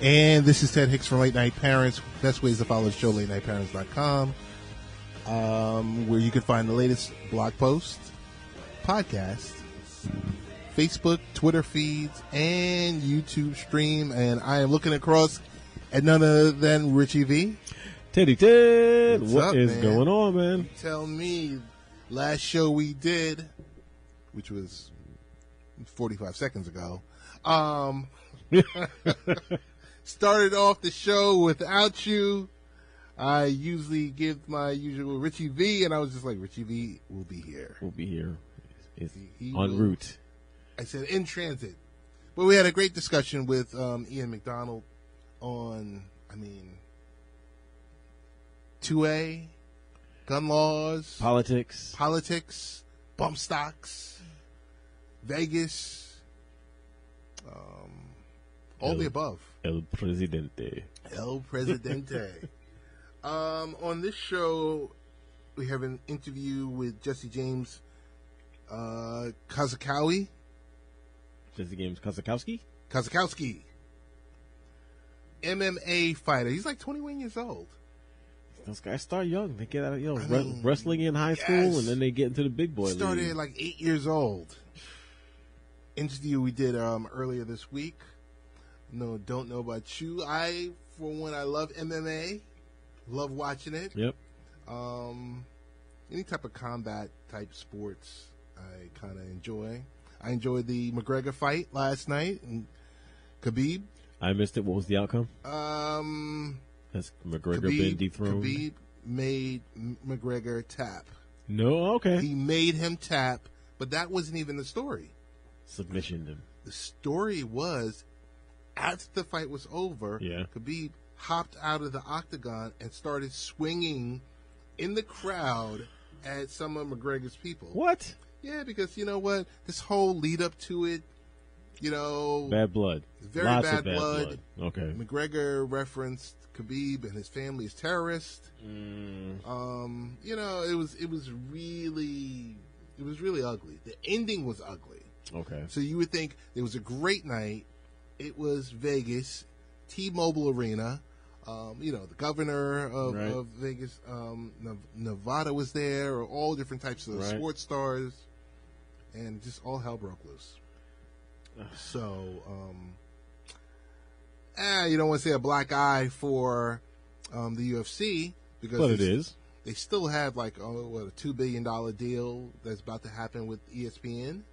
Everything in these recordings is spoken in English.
And this is Ted Hicks from Late Night Parents. Best ways to follow the show, latenightparents.com, where you can find the latest blog posts, podcasts, Facebook, Twitter feeds, and YouTube stream. And I am looking across at none other than Richie V. Teddy Ted, what is man? Going on, man? Tell me, last show we did, which was 45 seconds ago, started off the show without you. I usually give my usual Richie V, and I was just like, Richie V will be here. We'll be here. It's He en route. I said in transit. But we had a great discussion with Ian McDonald on, 2A, gun laws, Politics, bump stocks, Vegas, all the above. El Presidente. On this show, we have an interview with James Kosakowski. James Kosakowski? Kosakowski. MMA fighter. He's like 21 years old. Those guys start young. They get out of wrestling in high school, and then they get into the big boy league. Started at like 8 years old. Interview we did earlier this week. No, don't know about you. I, for one, I love MMA. Love watching it. Yep. Any type of combat type sports, I kind of enjoy. I enjoyed the McGregor fight last night and Khabib. I missed it. What was the outcome? Has McGregor been dethroned? Khabib made McGregor tap. No, okay. He made him tap, but that wasn't even the story. Submissioned him. The story was, after the fight was over, Khabib hopped out of the octagon and started swinging in the crowd at some of McGregor's people. What? Yeah, because you know what? This whole lead up to it, bad blood. Very Lots bad of bad blood. Okay. McGregor referenced Khabib and his family as terrorists. It was really ugly. The ending was ugly. Okay. So you would think it was a great night. It was Vegas, T-Mobile Arena. The governor of Vegas, Nevada was there, or all different types of sports stars, and just all hell broke loose. So, you don't want to say a black eye for the UFC because but it is. They still have a $2 billion deal that's about to happen with ESPN.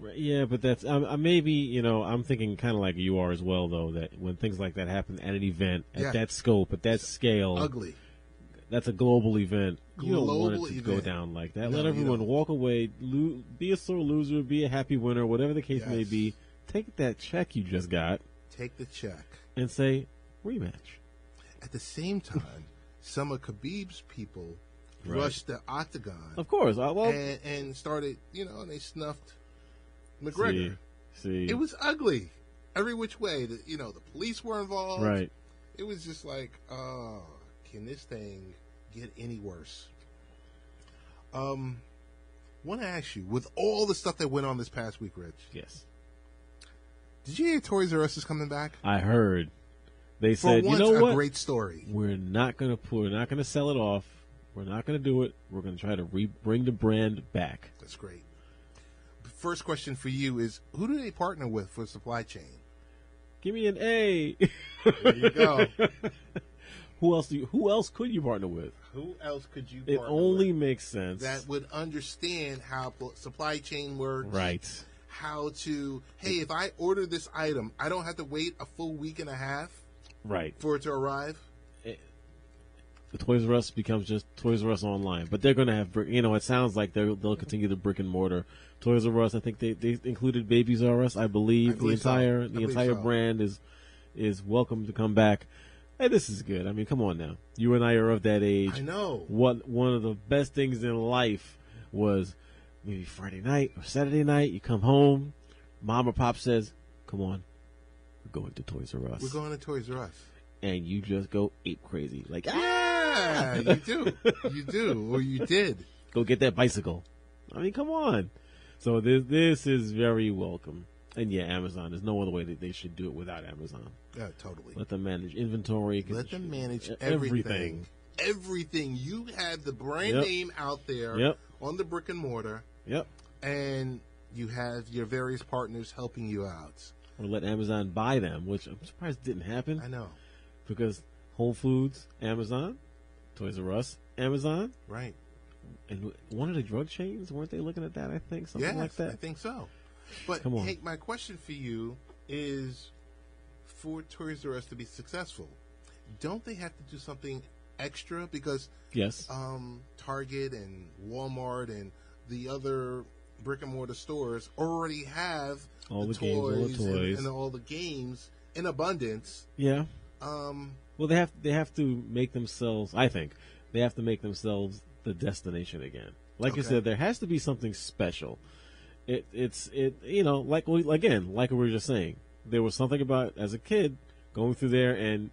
Right, yeah, but that's maybe I'm thinking kind of like you are as well, though. That when things like that happen at an event at that scope, at that scale, ugly. That's a global event. You don't want it to go down like that. Let everyone walk away, be a sore loser, be a happy winner, whatever the case may be. Take that check you just got. Take the check and say rematch. At the same time, some of Khabib's people rushed the octagon, of course, and started. And they snuffed McGregor. See, it was ugly every which way. The police were involved. Right. It was just like, can this thing get any worse? Want to ask you, with all the stuff that went on this past week, Rich? Yes. Did you hear Toys R Us is coming back? I heard. They said, what? A great story. We're not going to sell it off. We're not going to do it. We're going to try to bring the brand back. That's great. First question for you is, who do they partner with for supply chain? Give me an A. There you go. Who else could you partner with? Who else could you partner with? It only makes sense. That would understand how supply chain works. Right. How to, if I order this item, I don't have to wait a full week and a half for it to arrive. The Toys R Us becomes just Toys R Us online. But they're going to have, it sounds like they'll continue the brick and mortar. Toys R Us, I think they included Babies R Us, I believe. The entire brand is welcome to come back. Hey, this is good. I mean, come on now. You and I are of that age. I know. One of the best things in life was maybe Friday night or Saturday night. You come home, mom or pop says, "Come on, we're going to Toys R Us." We're going to Toys R Us. And you just go ape crazy, like you do, or you did. Go get that bicycle. I mean, come on. So this is very welcome. And yeah, Amazon. There's no other way that they should do it without Amazon. Yeah, totally. Let them manage inventory. Let them manage everything. Everything. You have the brand name out there on the brick and mortar. Yep. And you have your various partners helping you out. Or let Amazon buy them, which I'm surprised didn't happen. I know. Because Whole Foods, Amazon, Toys R Us, Amazon. Right. And one of the drug chains, weren't they looking at that, I think? Something like that? I think so. But, hey, my question for you is, for Toys R Us to be successful, don't they have to do something extra? Because Target and Walmart and the other brick-and-mortar stores already have all the toys and all the games in abundance. Yeah. Well, they have to make themselves, I think, they have to make themselves the destination again. Like you said, there has to be something special. It's you know, like we were just saying, there was something about, as a kid, going through there, and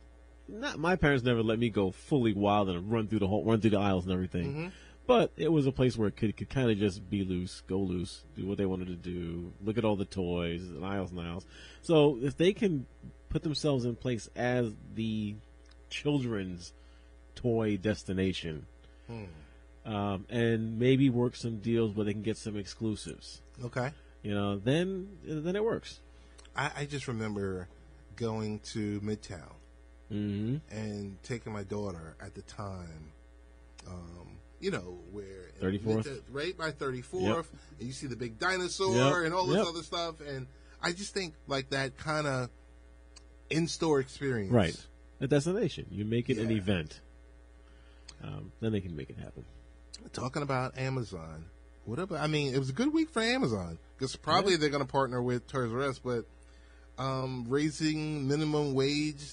my parents never let me go fully wild and run through the aisles and everything. Mm-hmm. But it was a place where a kid could kind of just be loose, go loose, do what they wanted to do, look at all the toys and aisles and aisles. So if they can put themselves in place as the children's toy destination, and maybe work some deals where they can get some exclusives. Okay. You know, then it works. I just remember going to Midtown and taking my daughter at the time, you know, where 34th, right by 34th, and you see the big dinosaur and all this other stuff, and I just think like that kind of in-store experience, right? A destination. You make it an event, then they can make it happen. Talking about Amazon, whatever. I mean, it was a good week for Amazon because probably they're going to partner with Toys R Us, but raising minimum wage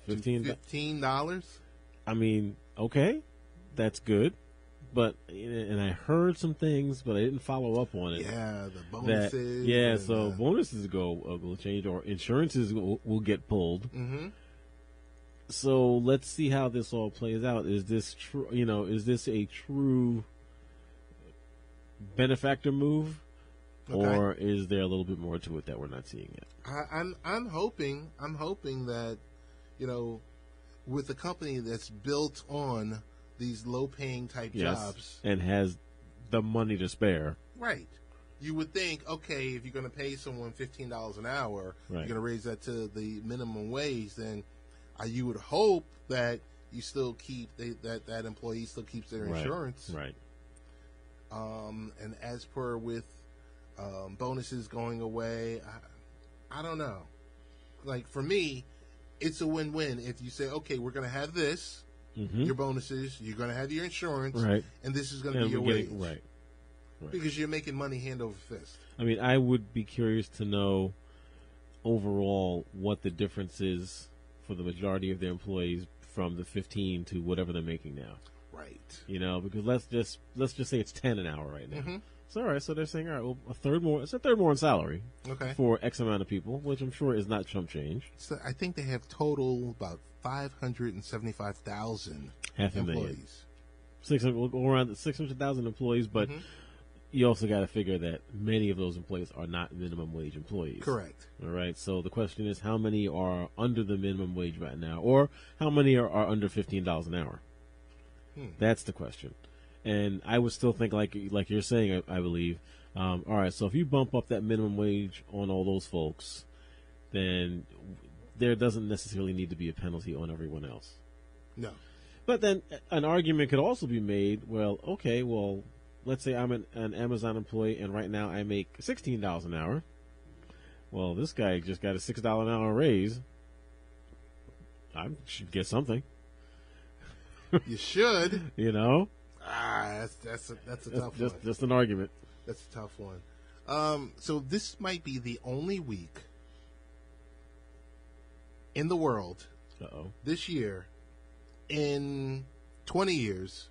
$15. I mean, okay, that's good. But, and I heard some things, but I didn't follow up on it. Yeah, the bonuses. So bonuses will change, or insurances will get pulled. Mm-hmm. So let's see how this all plays out. Is this true? You know, is this a true benefactor move, or is there a little bit more to it that we're not seeing yet? I'm hoping that, you know, with a company that's built on these low-paying type jobs and has the money to spare, right? You would think, okay, if you're going to pay someone $15 an hour, you're going to raise that to the minimum wage. Then you would hope that you still keep that employee still keeps their insurance, right? And as per with bonuses going away, I don't know. Like for me, it's a win-win. If you say, okay, we're going to have this. Mm-hmm. Your bonuses, you're going to have your insurance, and this is going to be your wage, right? Because you're making money hand over fist. I mean, I would be curious to know overall what the difference is for the majority of their employees from the 15 to whatever they're making now, right? You know, because let's just say it's 10 an hour right now. Mm-hmm. So all right, so they're saying, all right, well, a third more in salary, for X amount of people, which I'm sure is not chump change. So I think they have total about 575,000 employees. 600, around 600,000 employees, but you also got to figure that many of those employees are not minimum wage employees. Correct. All right. So the question is, how many are under the minimum wage right now, or how many are under $15 an hour? That's the question. And I would still think, like you're saying, I believe. All right. So if you bump up that minimum wage on all those folks, then there doesn't necessarily need to be a penalty on everyone else. No. But then an argument could also be made, well, okay, let's say I'm an Amazon employee and right now I make $16 an hour. Well, this guy just got a $6 an hour raise. I should get something. You should. You know? That's a tough one. Just an argument. That's a tough one. So this might be the only week in the world this year, in 20 years,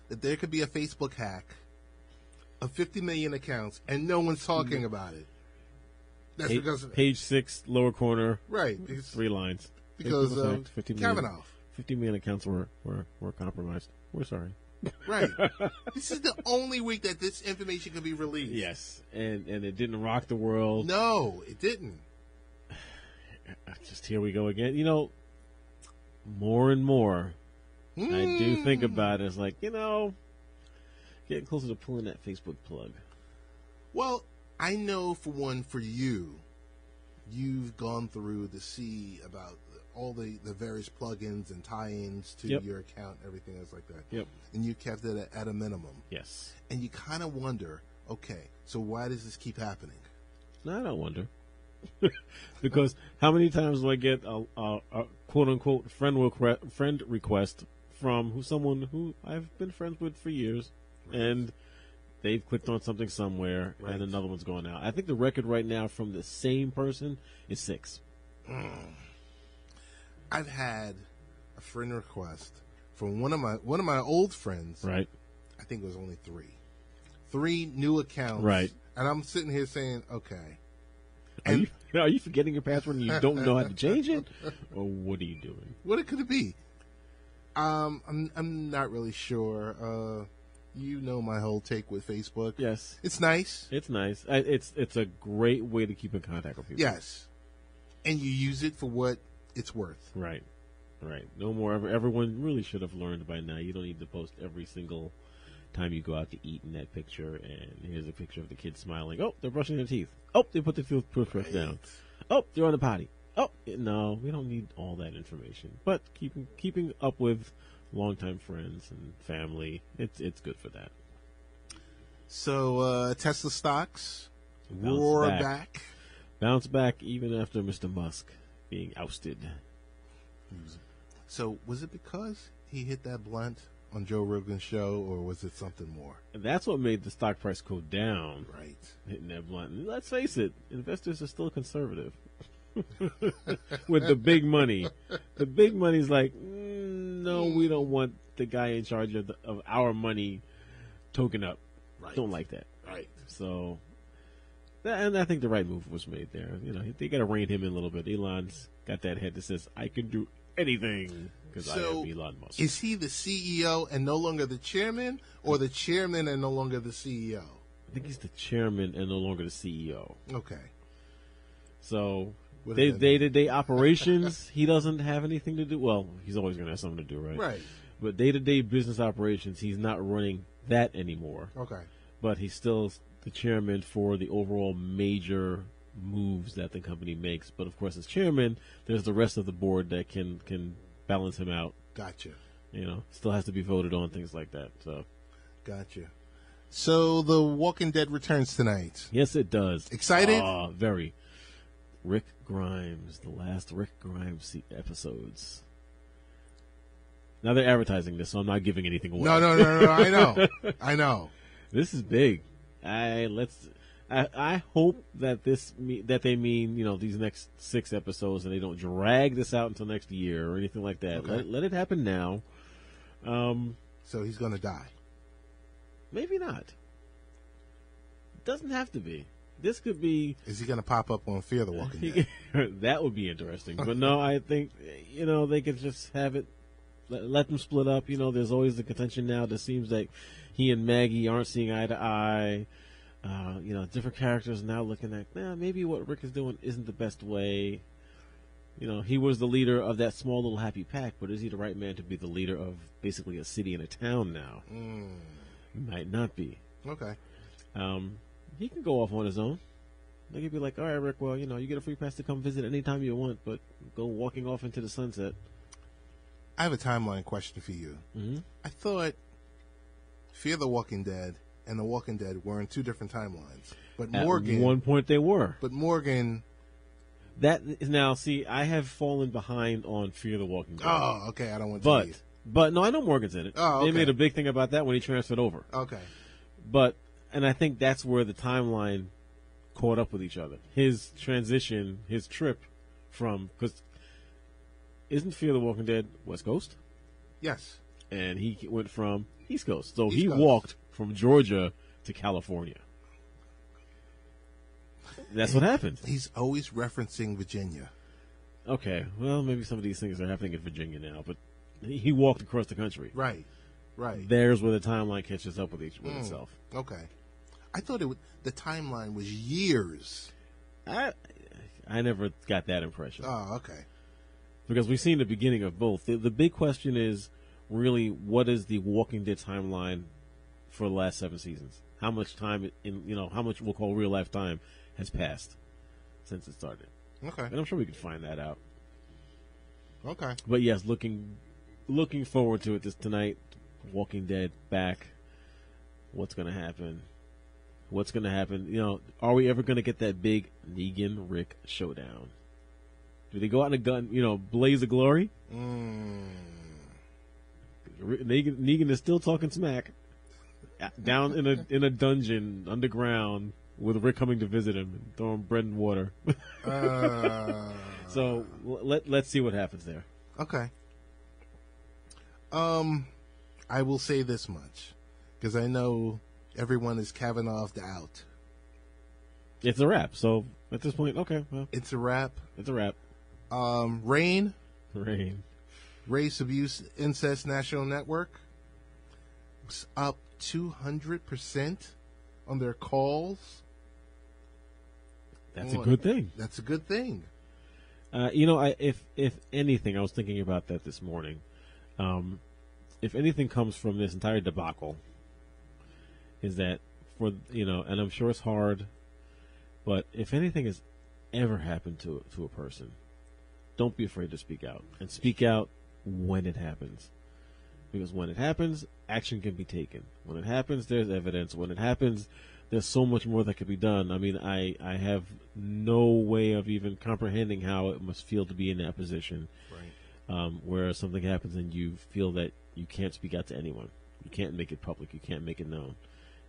that there could be a Facebook hack of 50 million accounts and no one's talking about it. That's because page 6, lower corner, right? 3 lines. Because Kavanaugh. 50 million accounts were compromised. We're sorry. Right. This is the only week that this information can be released. Yes, and it didn't rock the world. No, it didn't. Just here we go again. More and more, I do think about it. It's like, getting closer to pulling that Facebook plug. Well, I know for one, for you, you've gone through to see about all the various plugins and tie-ins to your account, everything else like that. Yep. And you kept it at a minimum. Yes. And you kind of wonder, okay, so why does this keep happening? No, I don't wonder. Because how many times do I get a quote-unquote friend request from someone who I've been friends with for years, and they've clicked on something somewhere, and another one's going out. I think the record right now from the same person is 6. I've had a friend request from one of my old friends. Right. I think it was only 3. 3 new accounts. Right. And I'm sitting here saying, okay. Are you forgetting your password and you don't know how to change it? Or what are you doing? What could it be? I'm not really sure. You know my whole take with Facebook. Yes. It's nice. It's nice. It's a great way to keep in contact with people. Yes. And you use it for what it's worth. Right. No more. Everyone really should have learned by now. You don't need to post every single time you go out to eat in that picture, and here's a picture of the kids smiling. Oh, they're brushing their teeth. Oh, they put the toothbrush down. Oh, they're on the potty. Oh, no, we don't need all that information. But keeping up with longtime friends and family, it's good for that. So Tesla stocks roar back. Bounce back even after Mr. Musk being ousted. So was it because he hit that blunt on Joe Rogan's show, or was it something more? And that's what made the stock price go down. Right. Hitting that blunt. And let's face it, investors are still conservative. With the big money. The big money's like, no, we don't want the guy in charge of our money token up. Right. Don't like that. Right. So, and I think the right move was made there. They got to rein him in a little bit. Elon's got that head that says, I can do anything because I am Elon Musk. Is he the CEO and no longer the chairman, or the chairman and no longer the CEO? I think he's the chairman and no longer the CEO. Okay. So, day-to-day operations, he doesn't have anything to do. Well, he's always going to have something to do, right? Right. But day-to-day business operations, he's not running that anymore. Okay. But he's still the chairman for the overall major moves that the company makes. But, of course, as chairman, there's the rest of the board that can balance him out. Gotcha. Still has to be voted on, things like that. So, gotcha. So, The Walking Dead returns tonight. Yes, it does. Excited? Very. Rick Grimes, the last Rick Grimes episodes. Now they're advertising this, so I'm not giving anything away. No. I know. This is big. I hope that they mean these next 6 episodes, and they don't drag this out until next year or anything like that. Okay. Let it happen now. So he's going to die. Maybe not. Doesn't have to be. This could be. Is he going to pop up on Fear the Walking Dead? That would be interesting. But no, I think they could just have it. Let them split up. There's always the contention now. That seems like he and Maggie aren't seeing eye to eye. Different characters now looking at, maybe what Rick is doing isn't the best way. He was the leader of that small little happy pack, but is he the right man to be the leader of basically a city and a town now? Might not be. Okay. He can go off on his own. They could be like, all right, Rick, well, you get a free pass to come visit anytime you want, but go walking off into the sunset. I have a timeline question for you. Mm-hmm. I thought Fear the Walking Dead and The Walking Dead were in 2 different timelines. But Morgan... At one point they were. But Morgan... Now, see, I have fallen behind on Fear the Walking Dead. Oh, okay, I don't want to leave. But, no, I know Morgan's in it. Oh, okay. They made a big thing about that when he transferred over. Okay. And I think that's where the timeline caught up with each other. His transition, his trip because isn't Fear the Walking Dead West Coast? Yes. And he went from East Coast. So he Coast. walked from Georgia to California. That's what happened. He's always referencing Virginia. Okay, well, maybe some of these things are happening in Virginia now, but he walked across the country. Right. Right. There's where the timeline catches up with itself. Okay. I thought the timeline was years. I never got that impression. Oh, okay. Because we've seen the beginning of both. The big question is really, what is the Walking Dead timeline for the last 7 seasons? How much time how much we'll call real life time has passed since it started? Okay. And I'm sure we could find that out. Okay. But yes, looking forward to it tonight. Walking Dead back. What's going to happen? What's going to happen? Are we ever going to get that big Negan-Rick showdown? Do they go out in a gun, blaze of glory? Negan is still talking smack down in a dungeon underground with Rick coming to visit him and throwing bread and water. So let's see what happens there. Okay. I will say this much, because I know everyone is Kavanaugh'd out. It's a wrap. So at this point, okay. Well, it's a wrap. It's a wrap. Rain. Race Abuse Incest National Network was up 200% on their calls. That's a good thing. That's a good thing. If anything, I was thinking about that this morning. If anything comes from this entire debacle, is that and I'm sure it's hard, but if anything has ever happened to a person, don't be afraid to speak out, and speak out when it happens, because when it happens, action can be taken. When it happens, there's evidence. When it happens, there's so much more that could be done. I mean, I have no way of even comprehending how it must feel to be in that position, right? Where something happens and you feel that you can't speak out to anyone. You can't make it public. You can't make it known.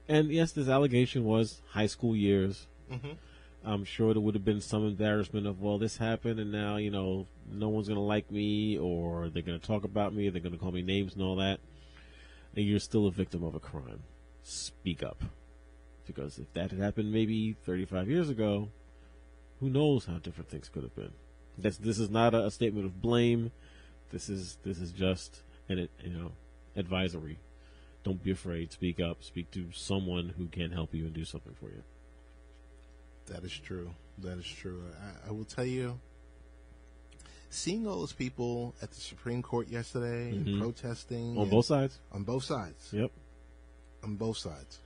And yes, this allegation was high school years. Mm-hmm. I'm sure there would have been some embarrassment of, well, this happened and now, no one's going to like me, or they're going to talk about me, they're going to call me names and all that. And you're still a victim of a crime. Speak up. Because if that had happened maybe 35 years ago, who knows how different things could have been. This is not a statement of blame. This is just an advisory. Don't be afraid. Speak up. Speak to someone who can help you and do something for you. That is true. That is true. I will tell you, seeing all those people at the Supreme Court yesterday and protesting on both sides. On both sides. Yep. On both sides.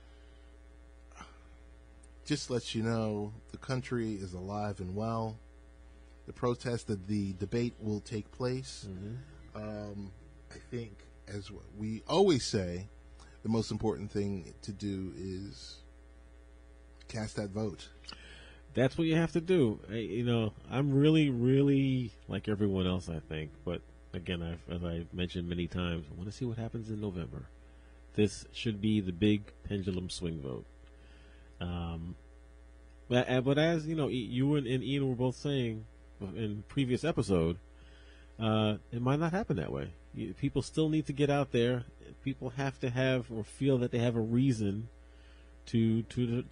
Just lets you know the country is alive and well. The protest, the debate will take place. I think, as we always say, the most important thing to do is cast that vote. That's what you have to do. I'm really, really like everyone else, I think. But again, as I've mentioned many times, I want to see what happens in November. This should be the big pendulum swing vote. But as you and Ian were both saying in previous episode, it might not happen that way. People still need to get out there. People have to have or feel that they have a reason to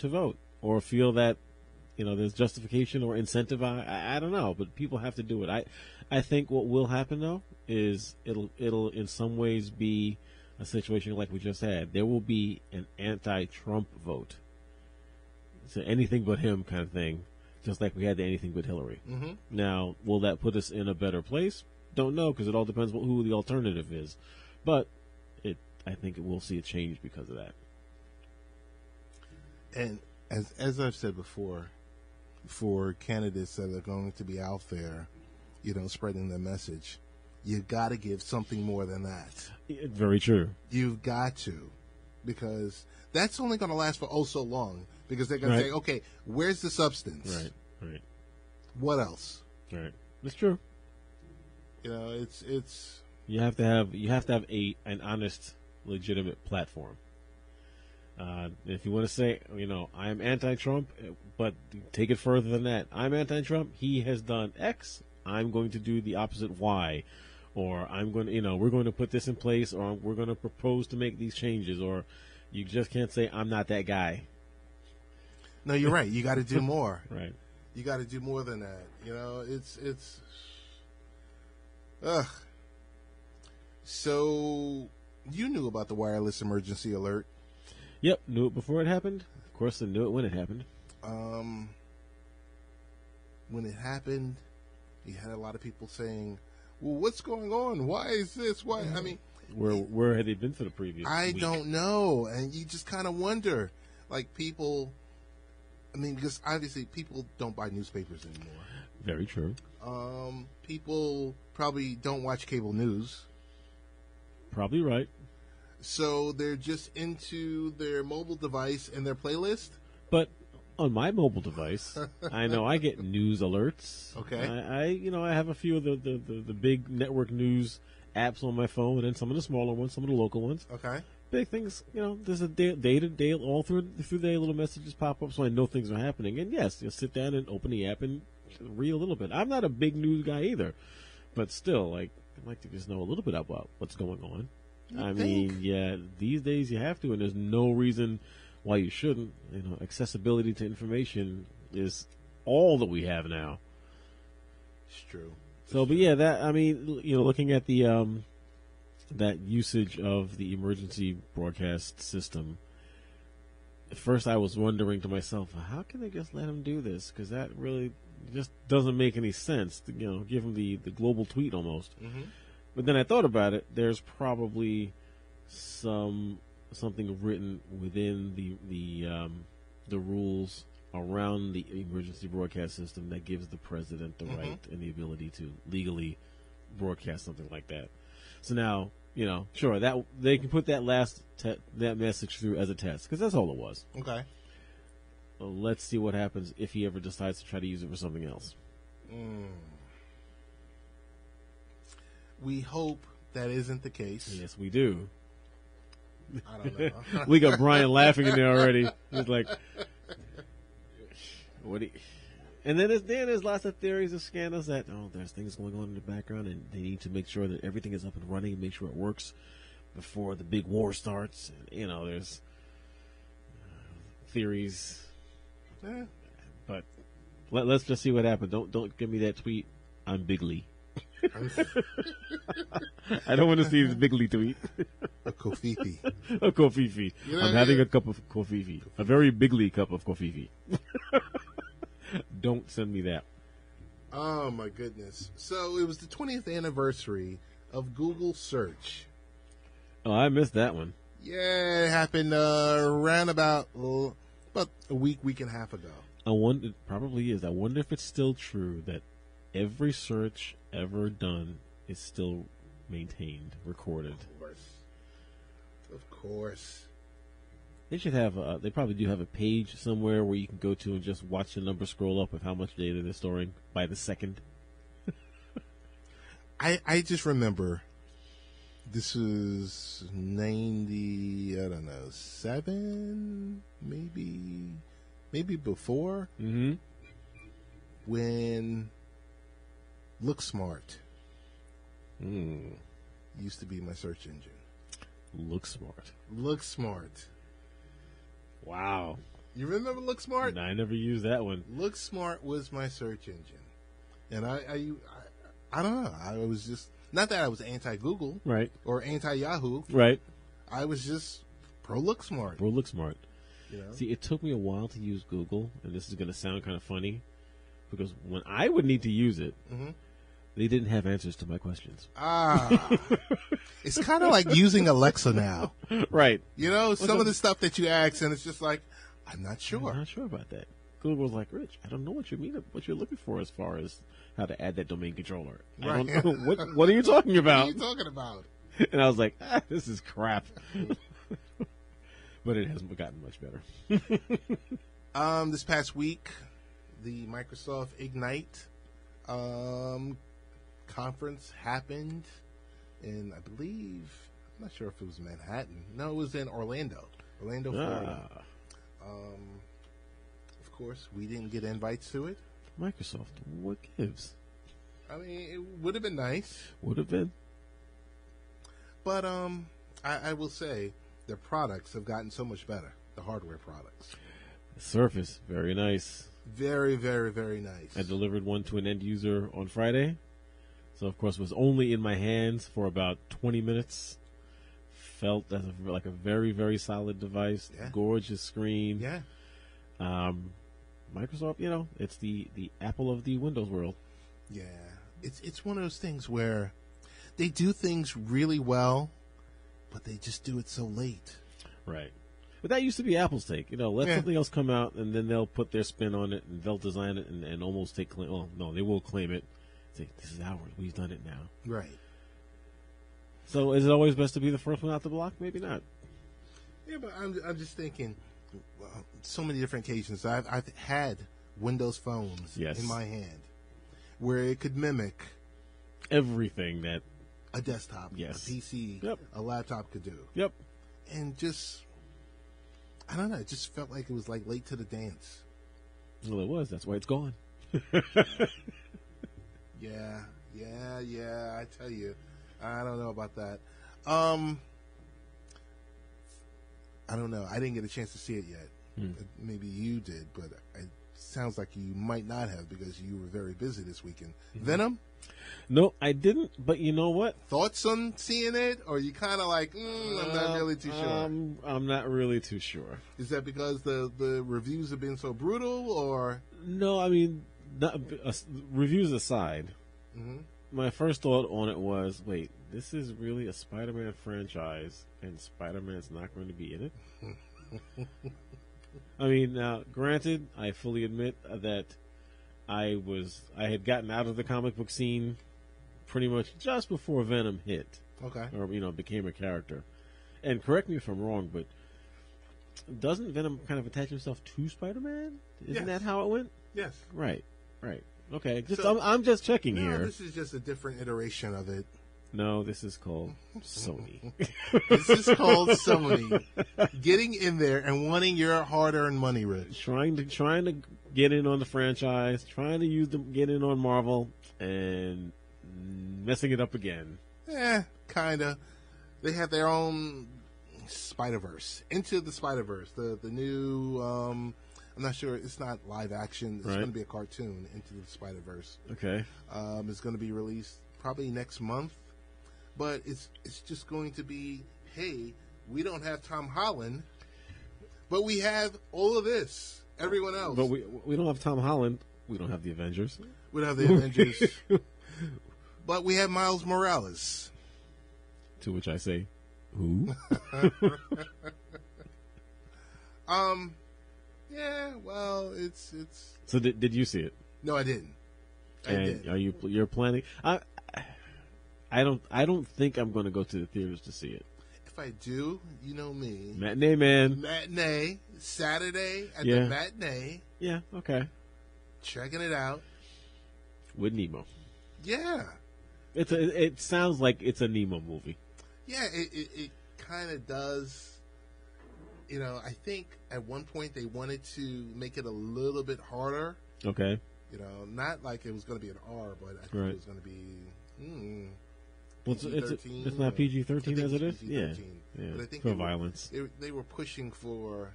vote, or feel that there's justification or incentive. I don't know, but people have to do it. I think what will happen though is it'll in some ways be a situation like we just had. There will be an anti-Trump vote. So anything but him kind of thing, just like we had the anything but Hillary. Mm-hmm. Now, will that put us in a better place? Don't know, because it all depends on who the alternative is. But I think we'll see a change because of that. And as I've said before, for candidates that are going to be out there, spreading their message, you got to give something more than that. Very true. You've got to, because that's only going to last for so long. Because they're going to say, okay, where's the substance? Right. What else? Right. It's true. It's. You have to have an honest, legitimate platform. If you want to say, I am anti-Trump, but take it further than that. I'm anti-Trump. He has done X. I'm going to do the opposite Y, or I'm going to, we're going to put this in place, or we're going to propose to make these changes, or you just can't say I'm not that guy. No, you're right. You got to do more. Right. You got to do more than that. It's. Ugh. So You knew about the wireless emergency alert. Yep, knew it before it happened. Of course, I knew it when it happened. When it happened, you had a lot of people saying, well, what's going on? Why is this? Why? I mean, where had they been for the previous week? don't know. And you just kind of wonder, like, people, I mean, because obviously people don't buy newspapers anymore. Very true. People probably don't watch cable news. Probably right. So they're just into their mobile device and their playlist. But on my mobile device, I know I get news alerts. Okay. I have a few of the big network news apps on my phone, and then some of the smaller ones, some of the local ones. Okay. Big things, there's a day to day, all through the day, little messages pop up, so I know things are happening. And yes, you'll sit down and open the app and read a little bit. I'm not a big news guy either, but still, like, I'd like to just know a little bit about what's going on. I mean, yeah, these days you have to, and there's no reason why you shouldn't. Accessibility to information is all that we have now. It's true. But yeah, looking at the that usage of the emergency broadcast system, at first I was wondering to myself, how can they just let him do this? Because that really just doesn't make any sense. To, give him the global tweet almost. Mm-hmm. But then I thought about it. There's probably something written within the rules around the emergency broadcast system that gives the president the right and the ability to legally broadcast something like that. So now, sure, that they can put that that message through as a test, because that's all it was. Okay. Well, let's see what happens if he ever decides to try to use it for something else. We hope that isn't the case. Yes, we do. I don't know. We got Brian laughing in there already. He's like, "What?" And then there's lots of theories of scandals that there's things going on in the background, and they need to make sure that everything is up and running and make sure it works before the big war starts. And, there's theories, but let's just see what happens. Don't give me that tweet. I'm Bigly. I don't want to see this Bigly tweet. A kofifi. A kofifi. I'm having a cup of kofifi. A very Bigly cup of kofifi. Don't send me that. Oh, my goodness. So it was the 20th anniversary of Google Search. Oh, I missed that one. Yeah, it happened around about a week and a half ago. It probably is. I wonder if it's still true that every search ever done is still maintained, recorded. Of course. They should have. They probably do have a page somewhere where you can go to and just watch the number scroll up of how much data they're storing by the second. I just remember this was 90. I don't know, 7 maybe before. Mm-hmm. When Look Smart used to be my search engine. Look Smart. Look Smart. Wow. You remember Look Smart? No, I never used that one. Look Smart was my search engine. And I don't know. I was just, not that I was anti-Google. Right. Or anti-Yahoo. Right. I was just pro Look Smart. Pro Look Smart. See, it took me a while to use Google, and this is going to sound kind of funny, because when I would need to use it, they didn't have answers to my questions. It's kind of like using Alexa now. Right. Some of the stuff that you ask, and it's just like, I'm not sure. I'm not sure about that. Google was like, Rich, I don't know what you mean, what you're looking for as far as how to add that domain controller. Right. I don't know. What are you talking about? What are you talking about? And I was like, this is crap. But it hasn't gotten much better. This past week, the Microsoft Ignite conference happened in, I believe, I'm not sure if it was Manhattan. No, it was in Orlando, Florida. Of course, we didn't get invites to it. Microsoft, what gives? I mean, it would have been nice. Would have been. But I will say, their products have gotten so much better. The hardware products. Surface, very nice. Very, very, very nice. I delivered one to an end user on Friday. So, of course, it was only in my hands for about 20 minutes. felt as like a very, very solid device. Yeah. Gorgeous screen. Yeah. Microsoft, it's the Apple of the Windows world. Yeah. It's one of those things where they do things really well, but they just do it so late. Right. But that used to be Apple's take. Let something else come out, and then they'll put their spin on it, and they'll design it, and almost take claim. Well, no, they will claim it. Say, this is ours. We've done it now. Right. So is it always best to be the first one out the block? Maybe not. Yeah, but I'm just thinking, so many different occasions. I've had Windows phones in my hand where it could mimic everything that a desktop, a PC, a laptop could do. Yep. And just, I don't know, it just felt like it was like late to the dance. Well, it was. That's why it's gone. Yeah. I tell you, I don't know about that. I don't know. I didn't get a chance to see it yet. Maybe you did, but it sounds like you might not have because you were very busy this weekend. Venom? No, I didn't. But you know what? Thoughts on seeing it, or you kind of like, I'm not really too sure. I'm not really too sure. Is that because the reviews have been so brutal, or no? I mean, reviews aside, my first thought on it was, wait, this is really a Spider-Man franchise, and Spider-Man's not going to be in it? I mean, now, granted, I fully admit that I had gotten out of the comic book scene pretty much just before Venom hit. Okay. Or, became a character. And correct me if I'm wrong, but doesn't Venom kind of attach himself to Spider-Man? Isn't that how it went? Yes. Right. Okay. I'm just checking here. This is just a different iteration of it. No, this is called Sony. This is called Sony getting in there and wanting your hard-earned money, Rich. Trying to get in on the franchise, trying to get in on Marvel, and messing it up again. Kinda. They have their own Spider-Verse. Into the Spider-Verse. The new, I'm not sure, it's not live action. It's going to be a cartoon, Into the Spider-Verse. Okay. It's going to be released probably next month. But it's just going to be, hey, we don't have Tom Holland, but we have all of this. Everyone else. But we don't have Tom Holland. We don't have the Avengers. We don't have the Avengers. But we have Miles Morales. To which I say, who? Yeah, well, it's. So did you see it? No, I didn't. You're planning? I don't think I'm going to go to the theaters to see it. If I do, you know me. Matinee, man. Matinee. Saturday at the matinee. Yeah, okay. Checking it out. With Nemo. Yeah. It sounds like it's a Nemo movie. Yeah, it kind of does. I think at one point they wanted to make it a little bit harder. Okay. Not like it was going to be an R, but I think it was going to be... Well, it's not PG-13 as it is? Yeah. But I think for violence. They were pushing for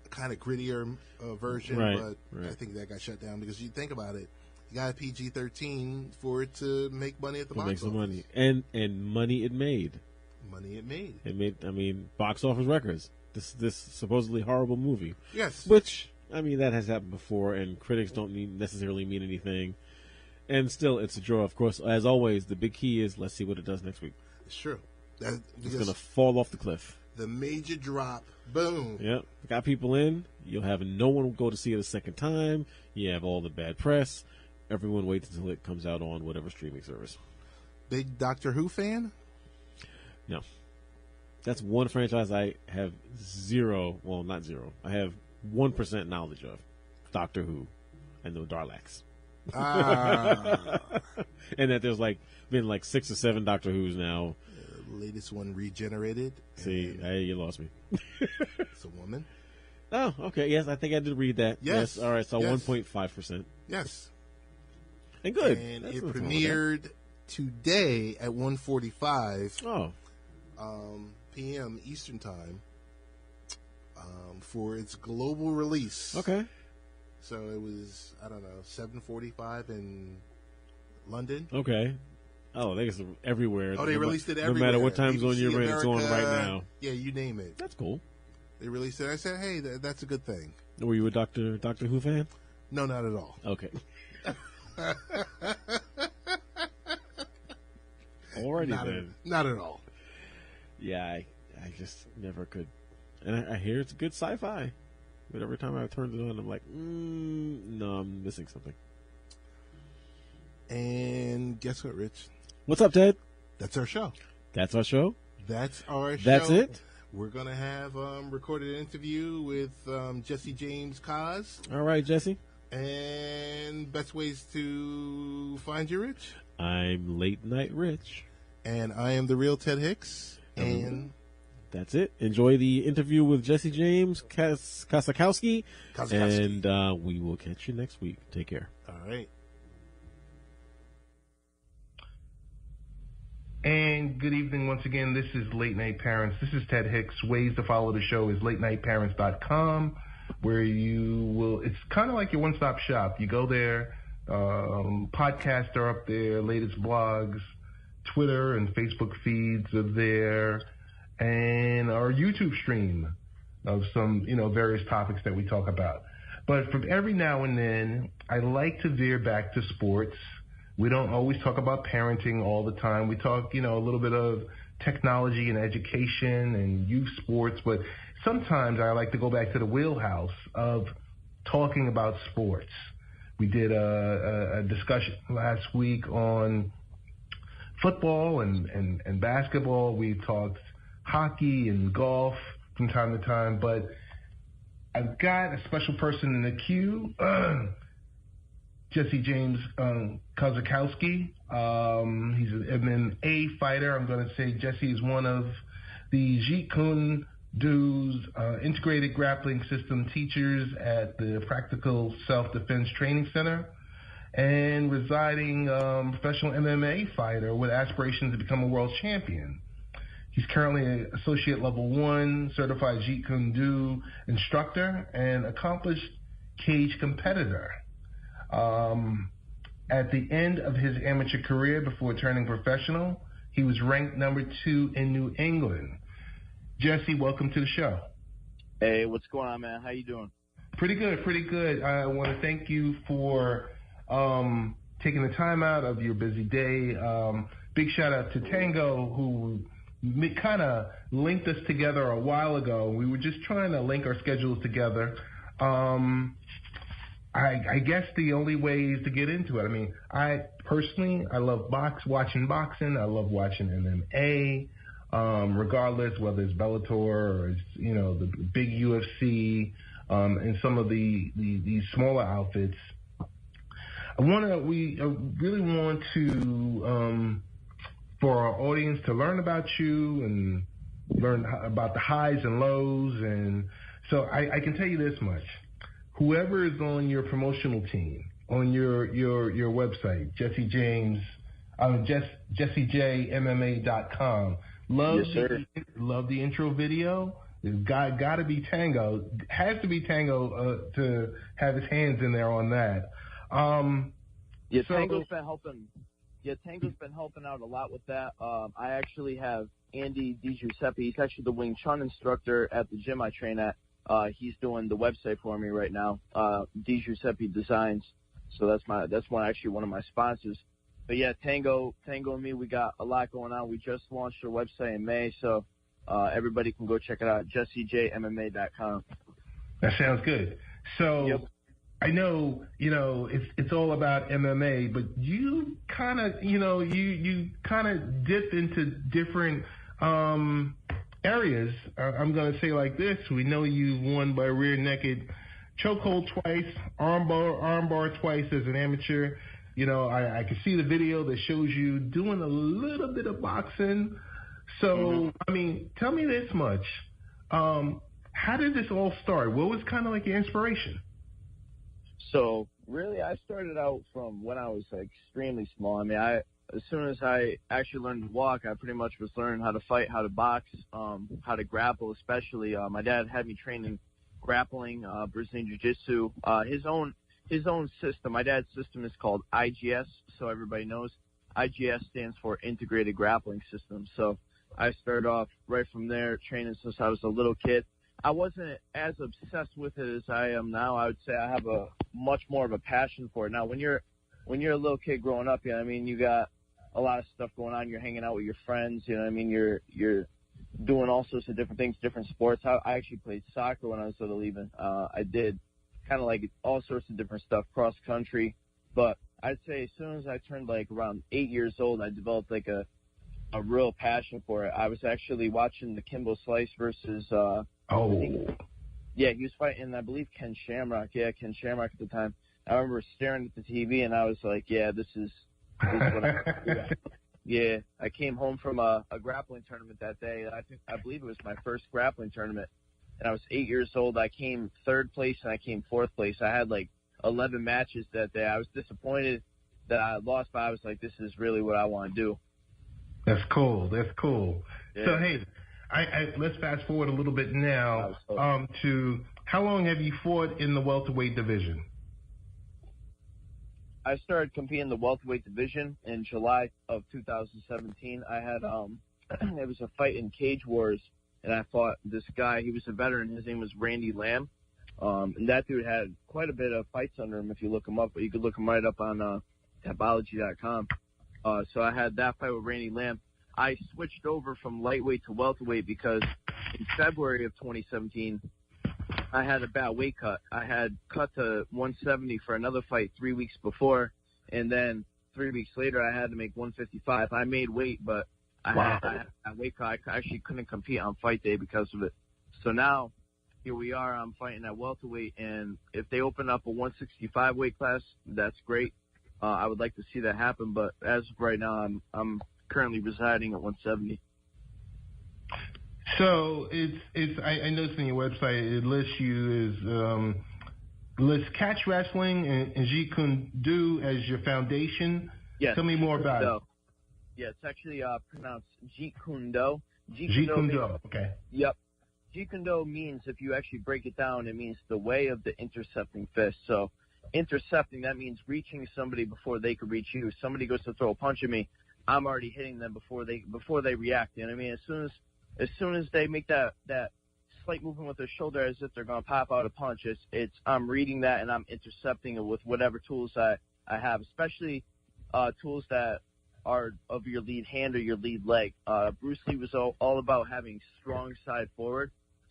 a kind of grittier version, but I think that got shut down because you think about it, you got a PG-13 for it to make money at the box office. Make some money. And money it made. Money it made. It made, box office records. This supposedly horrible movie. Yes. Which, that has happened before, and critics don't necessarily mean anything. And still, it's a draw. Of course, as always, the big key is let's see what it does next week. It's true. It's going to fall off the cliff. The major drop. Boom. Yep. Got people in. You'll have no one go to see it a second time. You have all the bad press. Everyone waits until it comes out on whatever streaming service. Big Doctor Who fan? No. That's one franchise I have not zero. I have 1% knowledge of. Doctor Who and the Daleks. And that there's been 6 or 7 Doctor Who's now. The latest one regenerated. See, you lost me. It's a woman. Oh, okay. Yes, I think I did read that. Yes. All right, so 1.5%. Yes. And good. And it premiered today at 1:45 p.m. Eastern Time for its global release. Okay. So it was, 7:45 in London. Okay. Oh, they everywhere. Oh, they released it everywhere. No matter what time zone you're in, it's on America, right now. Yeah, you name it. That's cool. They released it. I said, hey, that's a good thing. Were you a Doctor Who fan? No, not at all. Okay. Alrighty then. Not at all. Yeah, I just never could. And I hear it's good sci-fi. But every time I turn it on, I'm like, no, I'm missing something. And guess what, Rich? What's up, Ted? That's our show. That's our show? That's our show. That's it? We're going to have recorded an interview with Jesse James Kos. All right, Jesse. And best ways to find you, Rich? I'm Late Night Rich. And I am the real Ted Hicks. And that's it. Enjoy the interview with Jesse James Kosakowski. And we will catch you next week. Take care. All right. And good evening once again. This is Late Night Parents. This is Ted Hicks. Ways to follow the show is latenightparents.com, where you will, it's kind of like your one-stop shop. You go there, podcasts are up there, latest blogs, Twitter and Facebook feeds are there, and our YouTube stream of some, various topics that we talk about. But from every now and then, I like to veer back to sports. We don't always talk about parenting all the time. We talk, a little bit of technology and education and youth sports, but sometimes I like to go back to the wheelhouse of talking about sports. We did a discussion last week on football and basketball. We talked hockey and golf from time to time, but I've got a special person in the queue. Jesse James Kosakowski. He's an MMA fighter. I'm going to say Jesse is one of the Jeet Kune Do's integrated grappling system teachers at the Practical Self-Defense Training Center and residing professional MMA fighter with aspirations to become a world champion. He's currently an Associate Level 1 certified Jeet Kune Do instructor and accomplished cage competitor. At the end of his amateur career before turning professional, he was ranked number 2 in New England. Jesse, welcome to the show. Hey, what's going on, man? How you doing? Pretty good. I want to thank you for taking the time out of your busy day. Big shout out to Tango, who kind of linked us together a while ago. We were just trying to link our schedules together. I guess the only way is to get into it. I mean, I love watching boxing. I love watching MMA, regardless whether it's Bellator or it's, the big UFC, and some of the smaller outfits. We really want to, for our audience to learn about you and learn about the highs and lows. And so I can tell you this much. Whoever is on your promotional team, on your website, JesseJMMA.com, love the intro video. It's got to be Tango. Has to be Tango to have his hands in there on that. Tango's been helping. Yeah, Tango's been helping out a lot with that. I actually have Andy DiGiuseppe. He's actually the Wing Chun instructor at the gym I train at. He's doing the website for me right now, DiGiuseppe Designs. So that's one of my sponsors. But yeah, Tango and me, we got a lot going on. We just launched our website in May, so everybody can go check it out, JesseJMMA.com. That sounds good. So yep. I know, it's all about MMA, but you kind of, you kind of dip into different areas. I'm going to say like this. We know you've won by rear naked chokehold twice, armbar twice as an amateur. I can see the video that shows you doing a little bit of boxing. So, I mean, tell me this much. How did this all start? What was kind of like your inspiration? So, really, I started out from when I was extremely small. I mean, as soon as I actually learned to walk, I pretty much was learning how to fight, how to box, how to grapple, especially. My dad had me training grappling, Brazilian Jiu-Jitsu, his own system. My dad's system is called IGS, so everybody knows. IGS stands for Integrated Grappling System. So I started off right from there, training since I was a little kid. I wasn't as obsessed with it as I am now. I would say I have a much more of a passion for it. Now, when you're a little kid growing up, you know what I mean, you got a lot of stuff going on. You're hanging out with your friends, you know what I mean? You're doing all sorts of different things, different sports. I actually played soccer when I was little even. I did kind of like all sorts of different stuff, cross country. But I'd say as soon as I turned like around 8 years old, I developed like a real passion for it. I was actually watching the Kimbo Slice versus he was fighting, I believe, Ken Shamrock. Yeah, Ken Shamrock at the time. I remember staring at the TV, and I was like, yeah, this is what I do. Yeah, I came home from a grappling tournament that day. I believe it was my first grappling tournament, and I was 8 years old. I came third place, and I came fourth place. I had like 11 matches that day. I was disappointed that I lost, but I was like, this is really what I want to do. That's cool. That's cool. Yeah. So, hey, let's fast forward a little bit now to how long have you fought in the welterweight division? I started competing in the welterweight division in July of 2017. I had it was a fight in Cage Wars, and I fought this guy. He was a veteran. His name was Randy Lamb, and that dude had quite a bit of fights under him if you look him up. But you could look him right up on Tabology.com. So I had that fight with Randy Lamb. I switched over from lightweight to welterweight because in February of 2017, I had a bad weight cut. I had cut to 170 for another fight 3 weeks before, and then 3 weeks later I had to make 155. I made weight, but I had a weight cut. I actually couldn't compete on fight day because of it. So now, here we are. I'm fighting at welterweight, and if they open up a 165 weight class, that's great. I would like to see that happen, but as of right now, I'm currently residing at 170. So I noticed on your website it lists you as lists catch wrestling and Jeet Kune Do as your foundation. Yes. Tell me more about it. Yeah, it's actually pronounced Jeet Kune Do. Jeet Kune Do. Okay. Yep. Jeet Kune Do means, if you actually break it down, it means the way of the intercepting fist. So intercepting, that means reaching somebody before they could reach you. Somebody goes to throw a punch at me, I'm already hitting them before they react. You know what I mean? As soon as they make that slight movement with their shoulder as if they're gonna pop out a punch, I'm reading that and I'm intercepting it with whatever tools I have, especially tools that are of your lead hand or your lead leg. Bruce Lee was all about having strong side forward.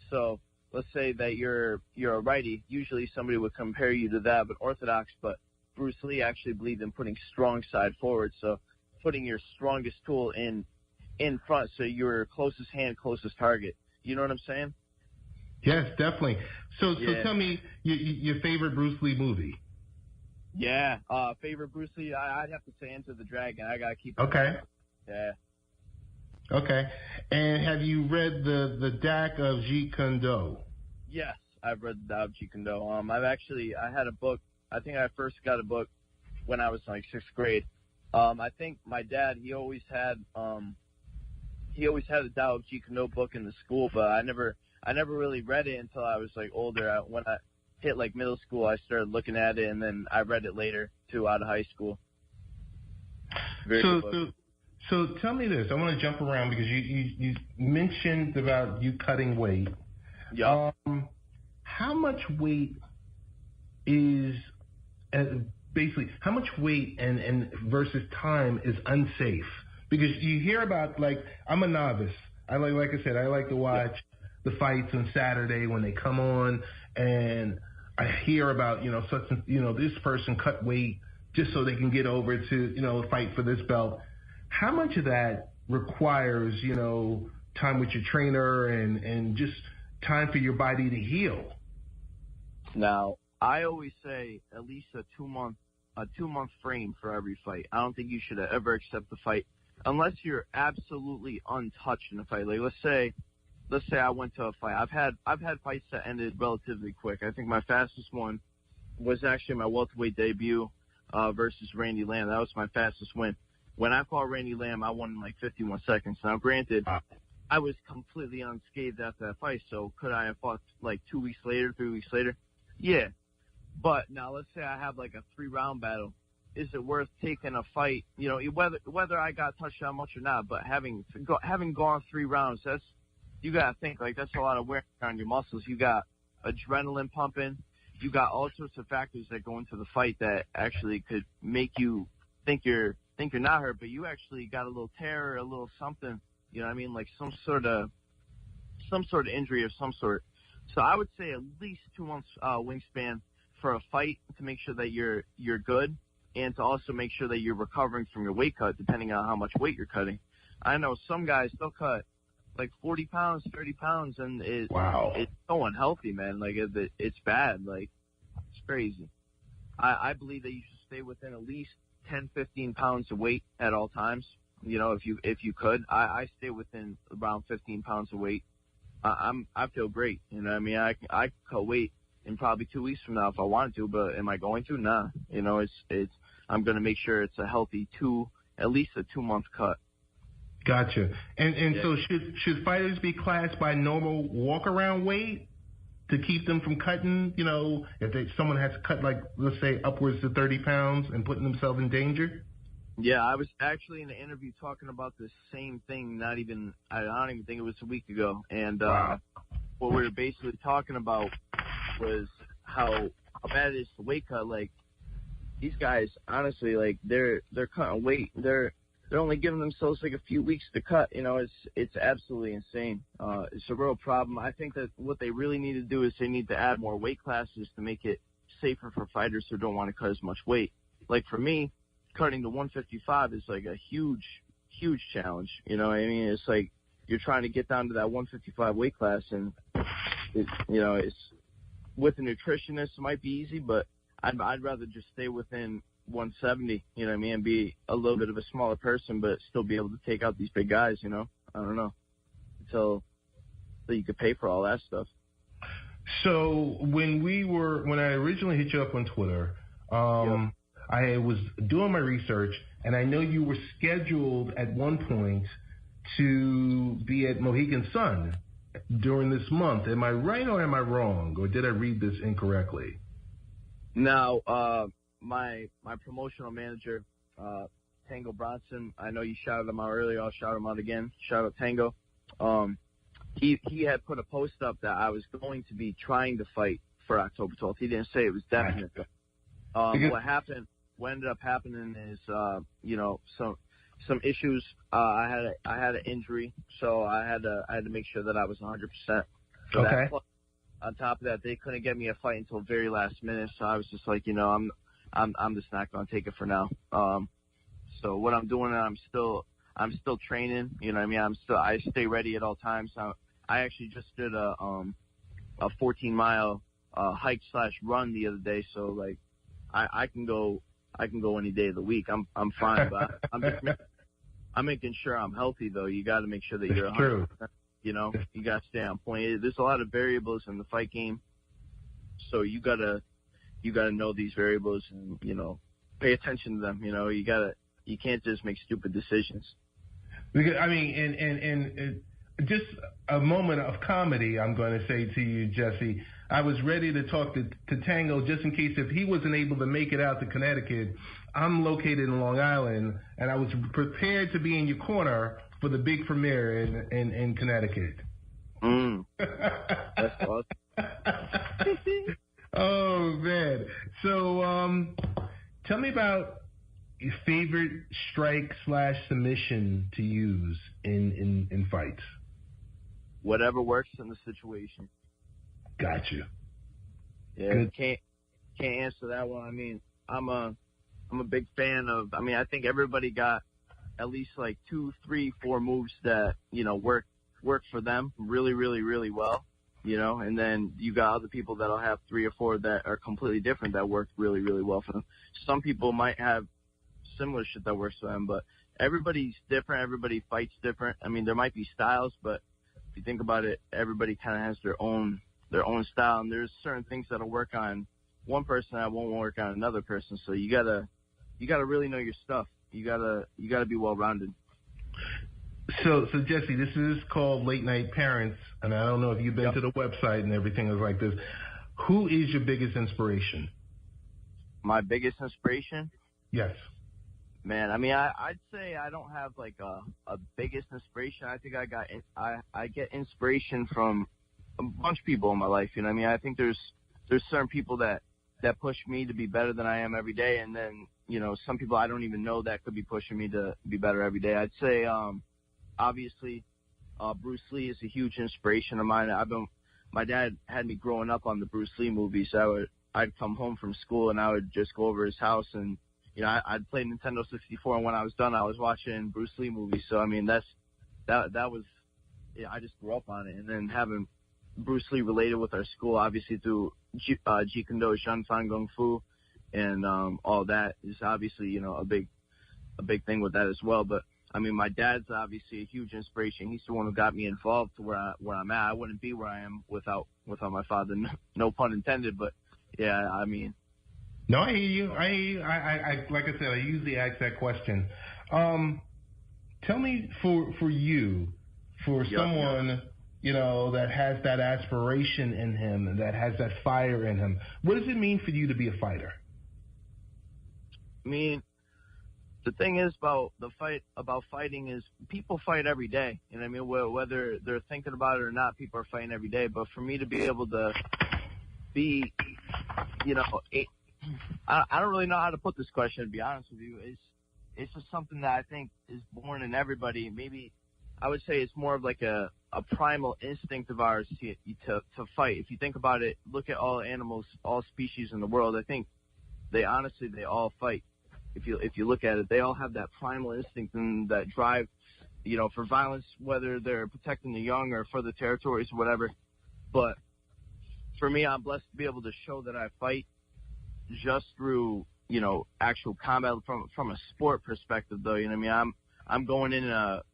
So let's say that you're a righty. Usually somebody would compare you to that, but orthodox. But Bruce Lee actually believed in putting strong side forward. So putting your strongest tool in front, so your closest hand, closest target. You know what I'm saying? Yes, definitely. So tell me your favorite Bruce Lee movie. Yeah, favorite Bruce Lee, I'd have to say Enter the Dragon. I gotta keep it. Okay. Yeah. Okay. And have you read the DAC of Jeet Kune Do? Yes, I've read the DAC of Jeet Kune Do. I had a book. I think I first got a book when I was in like 6th grade. I think my dad, he always had a Tao of Jeet Kune Do book in the school, but I never really read it until I was like older. When I hit like middle school, I started looking at it, and then I read it later too, out of high school. So tell me this. I want to jump around because you mentioned about you cutting weight. Yeah. How much weight is basically how much weight and versus time is unsafe? Because you hear about, like, I'm a novice. Like I said, I like to watch the fights on Saturday when they come on, and I hear about, this person cut weight just so they can get over to, fight for this belt. How much of that requires, time with your trainer and just time for your body to heal? Now, I always say at least a two month frame for every fight. I don't think you should ever accept the fight unless you're absolutely untouched in a fight. Like let's say I went to a fight. I've had fights that ended relatively quick. I think my fastest one was actually my welterweight debut versus Randy Lamb. That was my fastest win. When I fought Randy Lamb, I won in like 51 seconds. Now, granted, I was completely unscathed after that fight, so could I have fought like 2 weeks later, 3 weeks later? Yeah. But now let's say I have like a 3-round battle. is it worth taking a fight? You know, whether I got touched that much or not, but having gone 3 rounds, you gotta think like that's a lot of wear on your muscles. You got adrenaline pumping. You got all sorts of factors that go into the fight that actually could make you think you're not hurt, but you actually got a little tear, a little something. You know what I mean? Like some sort of injury of some sort. So I would say at least 2 months wingspan for a fight to make sure that you're good, and to also make sure that you're recovering from your weight cut, depending on how much weight you're cutting. I know some guys, they'll cut like 40 pounds, 30 pounds, and it's so unhealthy, man. Like it's bad. Like it's crazy. I believe that you should stay within at least 10, 15 pounds of weight at all times. You know, if you could, I stay within around 15 pounds of weight. I feel great. You know what I mean? I can cut weight in probably 2 weeks from now if I wanted to, but am I going to? Nah. You know, I'm going to make sure it's a healthy at least a 2-month cut. Gotcha. And so should fighters be classed by normal walk around weight to keep them from cutting? You know, if someone has to cut, like, let's say upwards of 30 pounds and putting themselves in danger? Yeah, I was actually in an interview talking about the same thing. I don't even think it was a week ago. And what we were basically talking about was how bad it is to weight cut. Like these guys, honestly, like they're cutting weight. They're only giving themselves like a few weeks to cut. You know, it's absolutely insane. It's a real problem. I think that what they really need to do is they need to add more weight classes to make it safer for fighters who don't want to cut as much weight. Like for me, cutting to 155 is like a huge challenge. You know what I mean? It's like you're trying to get down to that 155 weight class, and it's with a nutritionist it might be easy, but I'd rather just stay within 170. You know what I mean? And be a little bit of a smaller person, but still be able to take out these big guys. You know? I don't know. So you could pay for all that stuff. So when I originally hit you up on Twitter, I was doing my research, and I know you were scheduled at one point to be at Mohegan Sun during this month. Am I right or am I wrong, or did I read this incorrectly? No, my promotional manager, Tango Bronson, I know you shouted him out earlier. I'll shout him out again. Shout out Tango. He had put a post up that I was going to be trying to fight for October 12th. He didn't say it was definite. What ended up happening is, some issues. I had an injury, so I had to make sure that I was 100%. So okay. Plus, on top of that, they couldn't get me a fight until very last minute. So I was just like, I'm just not gonna take it for now. So what I'm doing, I'm still training. You know what I mean? I stay ready at all times. I actually just did a 14-mile hike / run the other day. So like, I can go any day of the week. I'm fine, but I'm making sure I'm healthy though. You got to make sure that you're 100%. You know, you got to stay on point. There's a lot of variables in the fight game, so you gotta know these variables and pay attention to them. You know, you can't just make stupid decisions. Because I mean, and just a moment of comedy, I'm going to say to you, Jesse. I was ready to talk to Tango just in case if he wasn't able to make it out to Connecticut. I'm located in Long Island, and I was prepared to be in your corner for the big premiere in Connecticut. That's awesome. Oh, man. So tell me about your favorite strike / submission to use in fights. Whatever works in the situation. Got you. Yeah, good. Can't answer that one. I mean, I'm a big fan of. I mean, I think everybody got at least like 2, 3, 4 moves that work for them really, really, really well. And then you got other people that'll have 3 or 4 that are completely different that work really, really well for them. Some people might have similar shit that works for them, but everybody's different. Everybody fights different. I mean, there might be styles, but if you think about it, everybody kind of has their own style, and there's certain things that'll work on one person that won't work on another person. So you gotta really know your stuff. You gotta be well rounded. So Jesse, this is called Late Night Parents, and I don't know if you've been to the website and everything is like this. Who is your biggest inspiration? My biggest inspiration? Yes. Man, I mean, I'd say I don't have like a biggest inspiration. I think I get inspiration from a bunch of people in my life. You know what I mean? I think there's certain people that push me to be better than I am every day, and then, you know, some people I don't even know that could be pushing me to be better every day. I'd say obviously Bruce Lee is a huge inspiration of mine. My dad had me growing up on the Bruce Lee movies. So I'd come home from school and I would just go over his house, and you know, I'd play Nintendo 64, and when I was done, I was watching Bruce Lee movies. So I mean, that was, yeah, I just grew up on it, and then having Bruce Lee related with our school, obviously through Jeet Kune Do, Shan Fan Kung Fu, and all that is obviously, you know, a big thing with that as well. But I mean, my dad's obviously a huge inspiration. He's the one who got me involved to where I'm at. I wouldn't be where I am without my father. No pun intended. But yeah, I mean. No, I hear you. I like I said, I usually ask that question. Tell me, for you, for someone, you know, that has that aspiration in him and that has that fire in him, what does it mean for you to be a fighter? I mean, the thing is about fighting is people fight every day. You know what I mean? Whether they're thinking about it or not, people are fighting every day. But for me to be able to be, you know, I don't really know how to put this question, to be honest with you. It's just something that I think is born in everybody. Maybe I would say it's more of like a primal instinct of ours to fight. If you think about it, look at all animals, all species in the world. I think they all fight. If you look at it, they all have that primal instinct and that drive, you know, for violence, whether they're protecting the young or for the territories or whatever. But for me, I'm blessed to be able to show that I fight just through, you know, actual combat from a sport perspective, though. You know what I mean? I'm going in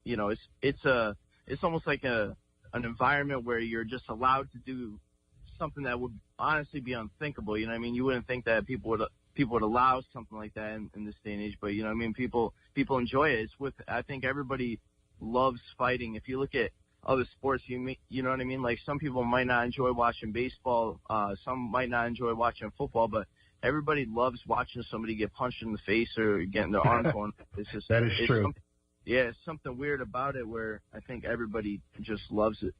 you know, it's almost like an environment where you're just allowed to do something that would honestly be unthinkable. You know what I mean? You wouldn't think that people would allow something like that in this day and age, but you know what I mean? People enjoy it. I think everybody loves fighting. If you look at other sports, you know what I mean? Like, some people might not enjoy watching baseball, some might not enjoy watching football, but everybody loves watching somebody get punched in the face or getting their arm torn. It's just, that is true. It's something weird about it where I think everybody just loves it.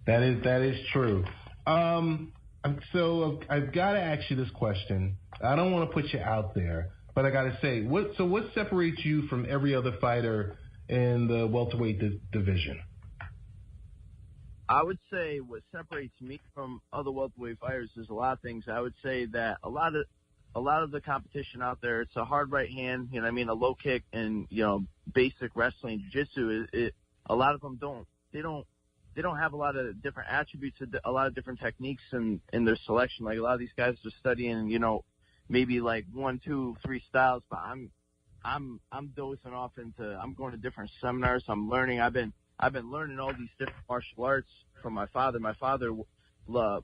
That is true. So I've got to ask you this question. I don't want to put you out there, but I got to say, what separates you from every other fighter in the welterweight division? I would say what separates me from other welterweight fighters is a lot of things. I would say that a lot of the competition out there, it's a hard right hand, you know what I mean, a low kick, and, you know, basic wrestling, jiu-jitsu. A lot of them don't have a lot of different attributes, a lot of different techniques in their selection. Like, a lot of these guys are studying, you know, maybe like 1, 2, 3 styles, but I'm dozing off I'm going to different seminars. I'm learning. I've been learning all these different martial arts from my father. My father,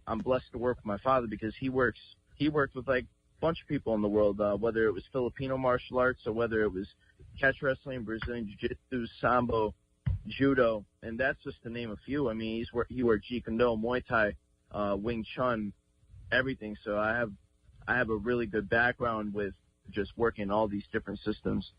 I'm blessed to work with my father because he worked with like a bunch of people in the world, whether it was Filipino martial arts or whether it was catch wrestling, Brazilian jiu-jitsu, sambo, judo, and that's just to name a few. I mean, he worked Jeet Kune Do, Muay Thai, Wing Chun, everything. So I have a really good background with just working all these different systems.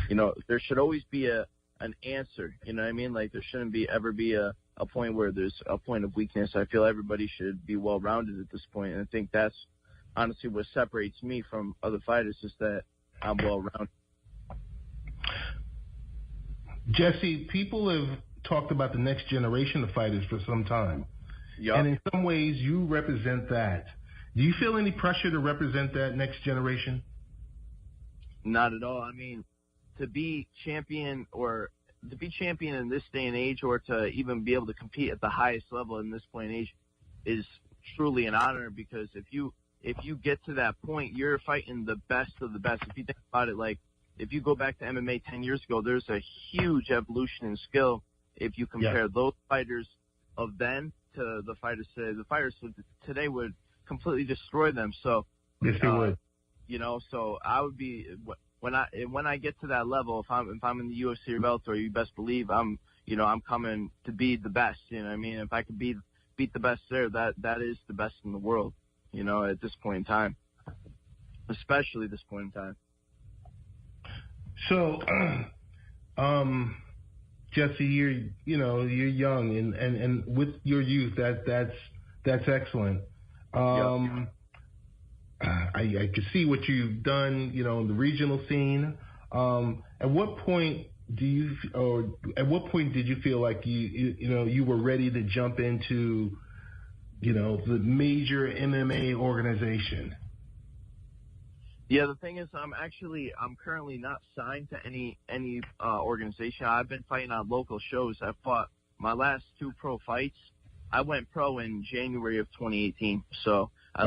You know, there should always be an answer, you know what I mean? Like, there shouldn't ever be a point where there's a point of weakness. I feel everybody should be well-rounded at this point, and I think that's honestly what separates me from other fighters, is that I'm well-rounded. Jesse, people have talked about the next generation of fighters for some time. Yep. And in some ways, you represent that. Do you feel any pressure to represent that next generation? Not at all. I mean, to be champion in this day and age, or to even be able to compete at the highest level in this point in age, is truly an honor, because if you get to that point, you're fighting the best of the best. If you think about it, like, if you go back to MMA 10 years ago, there's a huge evolution in skill. If you compare those fighters of then to the fighters today, the fighters today would completely destroy them. So, yes, they would. You know, so I would be, when I get to that level, if I'm in the UFC or Bellator, you best believe I'm coming to be the best. You know what I mean? If I could beat the best there, that is the best in the world. You know, at this point in time, especially this point in time. So, Jesse, you're young, and with your youth, that's excellent. Yep. I could see what you've done, in the regional scene. At what point did you feel like you were ready to jump into, the major MMA organization? Yeah, the thing is, I'm currently not signed to any organization. I've been fighting on local shows. I fought my last 2 pro fights. I went pro in January of 2018, so I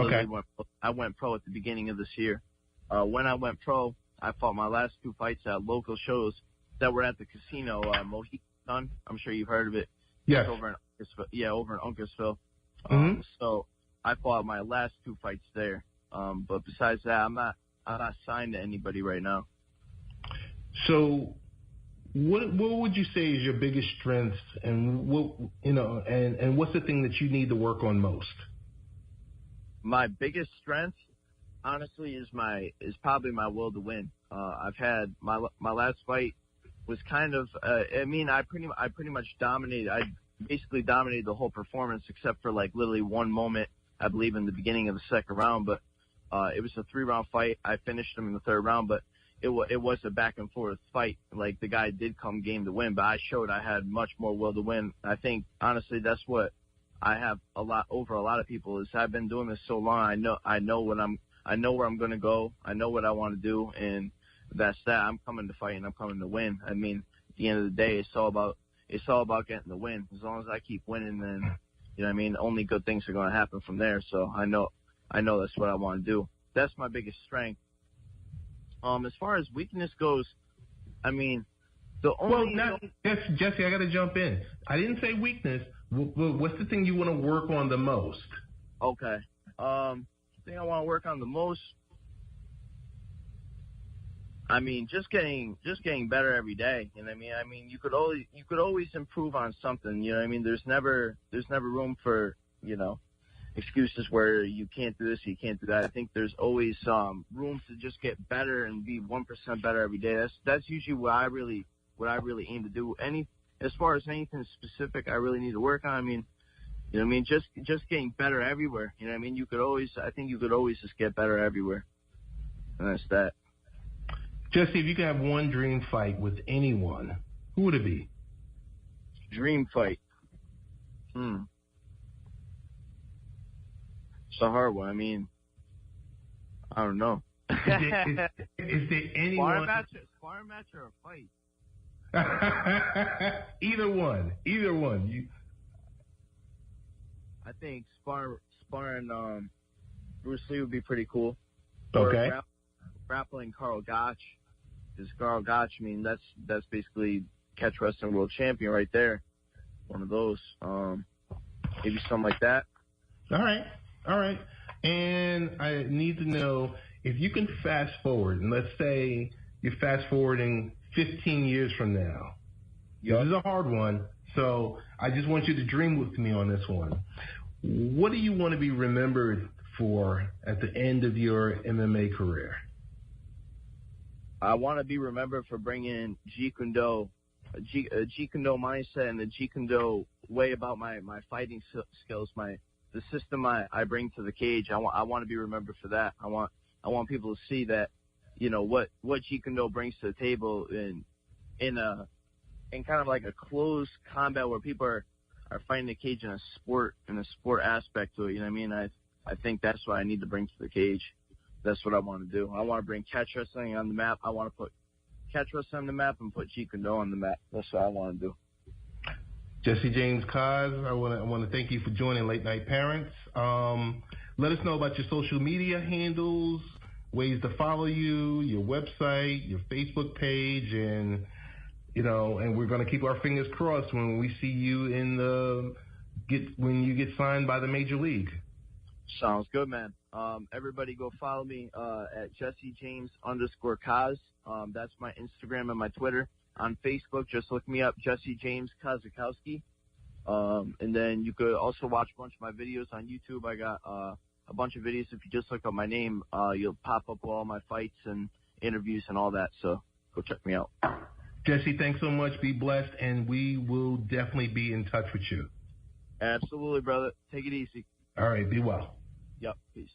went pro at the beginning of this year. When I went pro, I fought my last 2 fights at local shows that were at the casino, Mohegan Sun. I'm sure you've heard of it. Yes. It's over in Uncasville. Mm-hmm. So I fought my last 2 fights there. But besides that, I'm not signed to anybody right now. So, what would you say is your biggest strength, and and what's the thing that you need to work on most? My biggest strength, honestly, is probably my will to win. I've had my last fight was kind of I pretty much dominated. I basically dominated the whole performance except for like literally one moment, I believe, in the beginning of the second round, but it was a 3-round fight. I finished him in the 3rd round, but it was a back and forth fight. Like, the guy did come game to win, but I showed I had much more will to win. I think, honestly, that's what I have over a lot of people is I've been doing this so long. I know where I'm going to go. I know what I want to do, and that's that. I'm coming to fight and I'm coming to win. I mean, at the end of the day, it's all about getting the win. As long as I keep winning, then, only good things are going to happen from there. So I know that's what I want to do. That's my biggest strength. As far as weakness goes, Jesse, I got to jump in. I didn't say weakness. What's the thing you want to work on the most? Okay. The thing I want to work on the most, just getting better every day. You know what I mean? You could always improve on something. You know what I mean? There's never room for, excuses where you can't do this, you can't do that. I think there's always room to just get better and be 1% better every day. That's usually what I really aim to do. As far as anything specific I really need to work on, just getting better everywhere. You know what I mean? I think you could always just get better everywhere. And that's that. Jesse, if you could have one dream fight with anyone, who would it be? Dream fight. It's a hard one. I don't know. Is there anyone? Sparring match or a fight? Either one. I think sparring Bruce Lee would be pretty cool. Okay. Or grappling Carl Gotch. Because Carl Gotch, that's basically catch wrestling world champion right there. One of those. Maybe something like that. All right. And I need to know if you can fast forward, and let's say you're fast forwarding 15 years from now. Yep. This is a hard one, so I just want you to dream with me on this one. What do you want to be remembered for at the end of your MMA career? I want to be remembered for bringing Jeet Kune Do, a Jeet Kune Do mindset and the Jeet Kune Do way about my fighting skills, the system I bring to the cage. I want to be remembered for that. I want people to see that, what Jeet Kune Do brings to the table in kind of like a closed combat where people are fighting the cage in a sport aspect to it. You know what I mean? I think that's what I need to bring to the cage. That's what I want to do. I want to bring catch wrestling on the map. I want to put catch wrestling on the map and put Jeet Kune Do on the map. That's what I want to do. Jesse James Kos, I want to thank you for joining Late Night Parents. Let us know about your social media handles, ways to follow you, your website, your Facebook page, and we're going to keep our fingers crossed when we see you when you get signed by the major league. Sounds good, man. Everybody go follow me at JesseJames_Kos. That's my Instagram and my Twitter. On Facebook, just look me up, Jesse James Kosakowski. And then you could also watch a bunch of my videos on YouTube. I got a bunch of videos. If you just look up my name, you'll pop up all my fights and interviews and all that. So go check me out. Jesse, thanks so much. Be blessed, and we will definitely be in touch with you. Absolutely, brother. Take it easy. All right, be well. Yep, peace.